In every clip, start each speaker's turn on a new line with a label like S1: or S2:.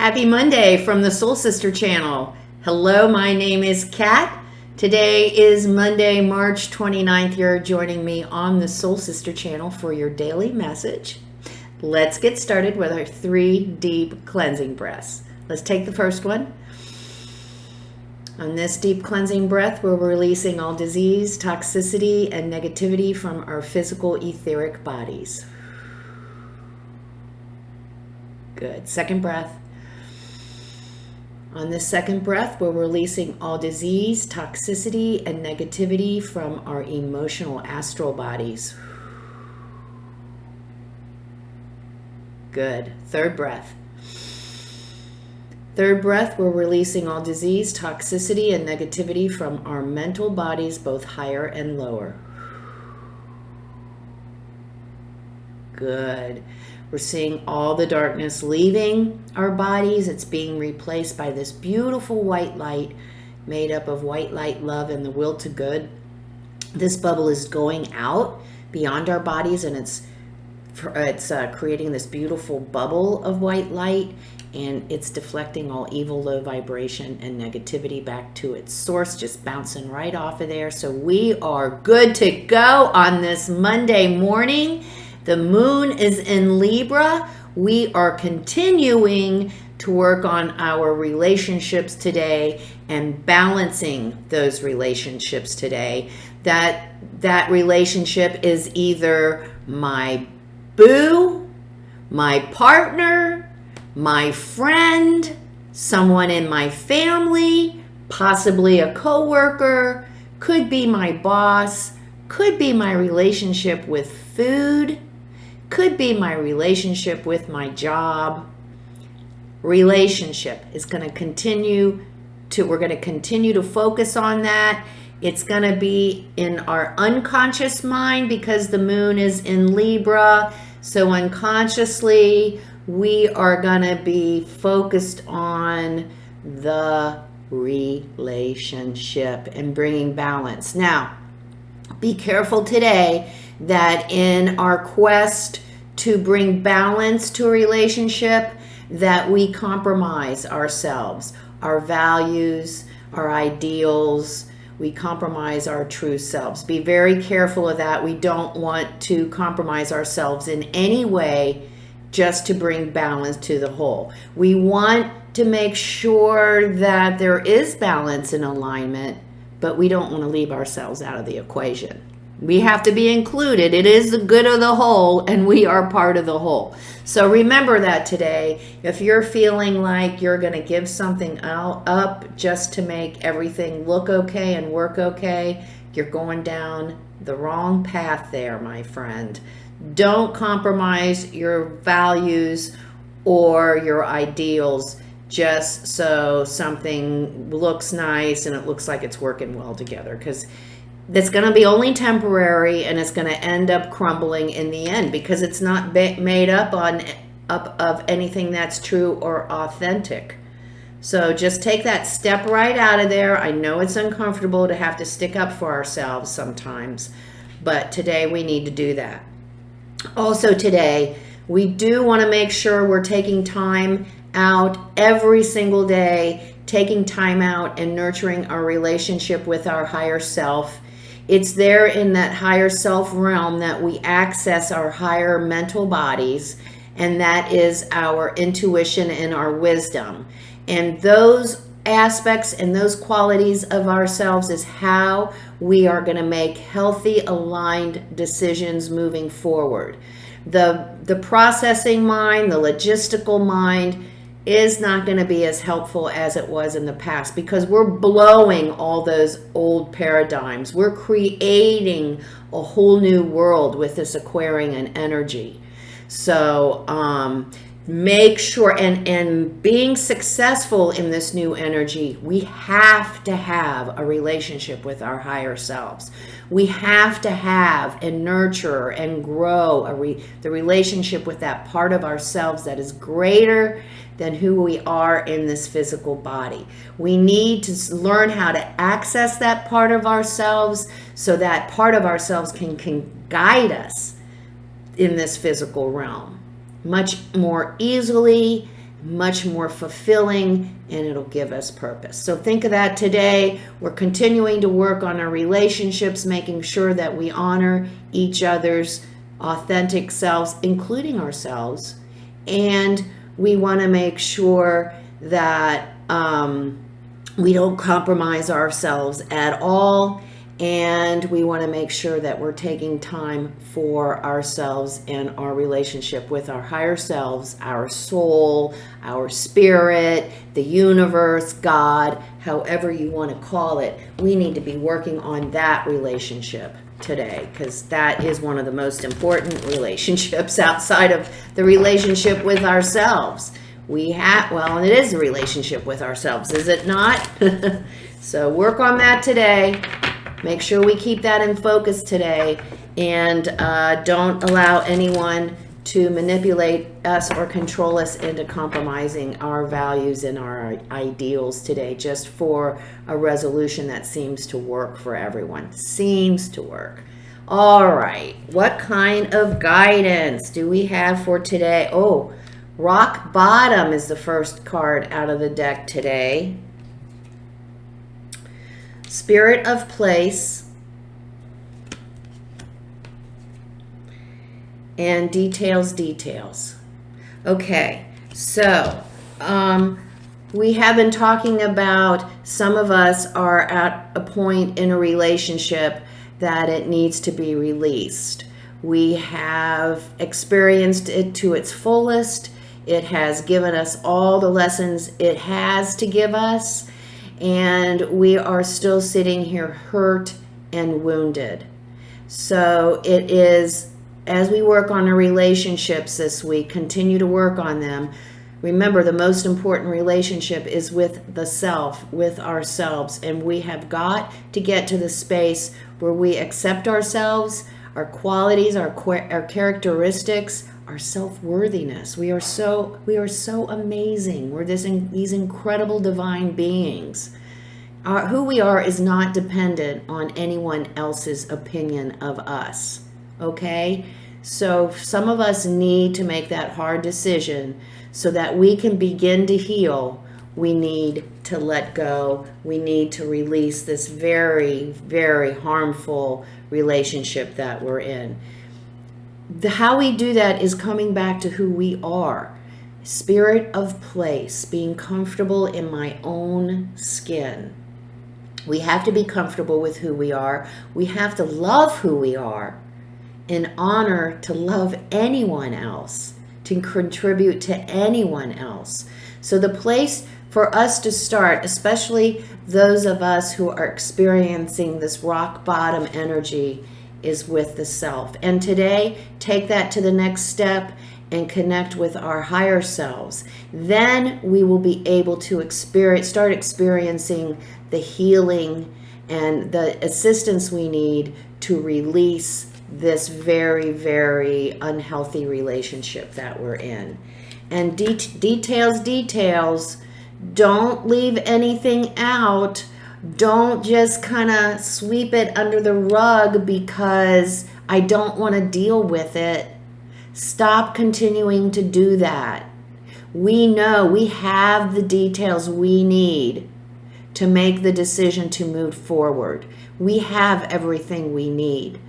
S1: Happy Monday from the Soul Sister channel. Hello, my name is Kat. Today is Monday, March 29th. You're joining me on the Soul Sister channel for your daily message. Let's get started with our 3 deep cleansing breaths. Let's take the first one. On this deep cleansing breath, we're releasing all disease, toxicity, and negativity from our physical etheric bodies. Good. Second breath. On this second breath, we're releasing all disease, toxicity, and negativity from our emotional astral bodies. Good. Third breath. Third breath, we're releasing all disease, toxicity, and negativity from our mental bodies, both higher and lower. Good. We're seeing all the darkness leaving our bodies. It's being replaced by this beautiful white light made up of white light, love, and the will to good. This bubble is going out beyond our bodies, and it's creating this beautiful bubble of white light, and it's deflecting all evil, low vibration, and negativity back to its source, just bouncing right off of there. So we are good to go on this Monday morning. The moon is in Libra. We are continuing to work on our relationships today and balancing those relationships today. That relationship is either my boo, my partner, my friend, someone in my family, possibly a coworker, could be my boss, could be my relationship with food, could be my relationship with my job. Relationship is going to continue we're going to continue to focus on that. It's going to be in our unconscious mind because the moon is in Libra. So unconsciously, we are going to be focused on the relationship and bringing balance. Now, be careful today that in our quest to bring balance to a relationship, that we compromise ourselves, our values, our ideals. We compromise our true selves. Be very careful of that. We don't want to compromise ourselves in any way just to bring balance to the whole. We want to make sure that there is balance and alignment, but we don't want to leave ourselves out of the equation. We have to be included. It is the good of the whole, and we are part of the whole. So remember that today. If you're feeling like you're going to give something up just to make everything look okay and work okay, you're going down the wrong path there, my friend. Don't compromise your values or your ideals just so something looks nice and it looks like it's working well together, because that's going to be only temporary, and it's going to end up crumbling in the end because it's not made up of anything that's true or authentic. So just take that step right out of there. I know it's uncomfortable to have to stick up for ourselves sometimes, but today we need to do that. Also today, we do want to make sure we're taking time out every single day, taking time out and nurturing our relationship with our higher self. It's there in that higher self realm that we access our higher mental bodies, and that is our intuition and our wisdom. And those aspects and those qualities of ourselves is how we are going to make healthy, aligned decisions moving forward. The processing mind, the logistical mind, is not going to be as helpful as it was in the past because we're blowing all those old paradigms. We're creating a whole new world with this Aquarian energy. So make sure, and being successful in this new energy, we have to have a relationship with our higher selves. We have to have and nurture and grow the relationship with that part of ourselves that is greater than who we are in this physical body. We need to learn how to access that part of ourselves so that part of ourselves can guide us in this physical realm much more easily, much more fulfilling, and it'll give us purpose. So think of that today. We're continuing to work on our relationships, making sure that we honor each other's authentic selves, including ourselves. And we want to make sure that we don't compromise ourselves at all. And we want to make sure that we're taking time for ourselves and our relationship with our higher selves, our soul, our spirit, the universe, God, however you want to call it. We need to be working on that relationship today, because that is one of the most important relationships outside of the relationship with ourselves. It is a relationship with ourselves, is it not? So work on that today. Make sure we keep that in focus today, and don't allow anyone to manipulate us or control us into compromising our values and our ideals today, just for a resolution that seems to work for everyone. Seems to work. All right. What kind of guidance do we have for today? Oh, Rock Bottom is the first card out of the deck today. Spirit of Place and Details. Okay, so we have been talking about, some of us are at a point in a relationship that it needs to be released. We have experienced it to its fullest. It has given us all the lessons it has to give us. And we are still sitting here hurt and wounded. So it is, as we work on our relationships this week, continue to work on them. Remember, the most important relationship is with the self, with ourselves. And we have got to get to the space where we accept ourselves, our qualities, our characteristics, our self-worthiness. We are so amazing. We're these incredible divine beings. Who we are is not dependent on anyone else's opinion of us. Okay? So some of us need to make that hard decision so that we can begin to heal. We need to let go. We need to release this very, very harmful relationship that we're in. How we do that is coming back to who we are. Spirit of place, being comfortable in my own skin. We have to be comfortable with who we are. We have to love who we are in honor to love anyone else, to contribute to anyone else. So the place for us to start, especially those of us who are experiencing this rock bottom energy, is with the self. And today, take that to the next step and connect with our higher selves. Then we will be able to start experiencing the healing and the assistance we need to release this very, very unhealthy relationship that we're in. And details, don't leave anything out. Don't just kind of sweep it under the rug because I don't want to deal with it. Stop continuing to do that. We know we have the details we need to make the decision to move forward. We have everything we need.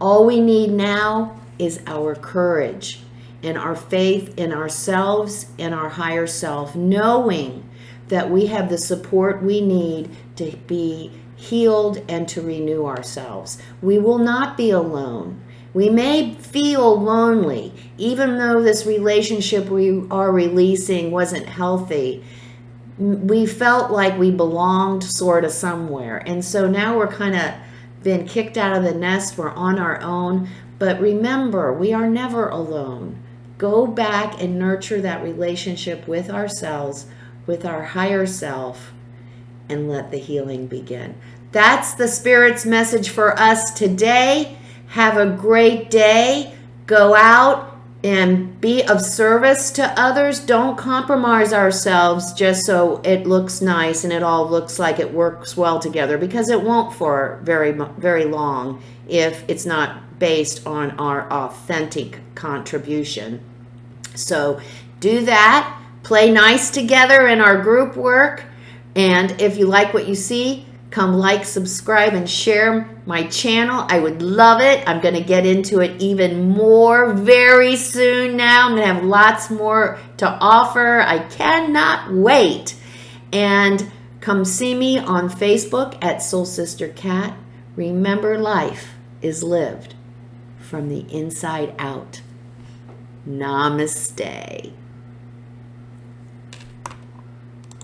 S1: All we need now is our courage and our faith in ourselves and our higher self, knowing that we have the support we need to be healed and to renew ourselves. We will not be alone. We may feel lonely, even though this relationship we are releasing wasn't healthy. We felt like we belonged sort of somewhere. And so now we're kind of been kicked out of the nest. We're on our own. But remember, we are never alone. Go back and nurture that relationship with ourselves, with our higher self, and let the healing begin. That's the Spirit's message for us today. Have a great day. Go out and be of service to others. Don't compromise ourselves just so it looks nice and it all looks like it works well together, because it won't for very, very long if it's not based on our authentic contribution. So do that. play nice together in our group work. And if you like what you see, come like, subscribe, and share my channel. I would love it. I'm going to get into it even more very soon now. I'm going to have lots more to offer. I cannot wait. And come see me on Facebook at Soul Sister Cat. Remember, life is lived from the inside out. Namaste.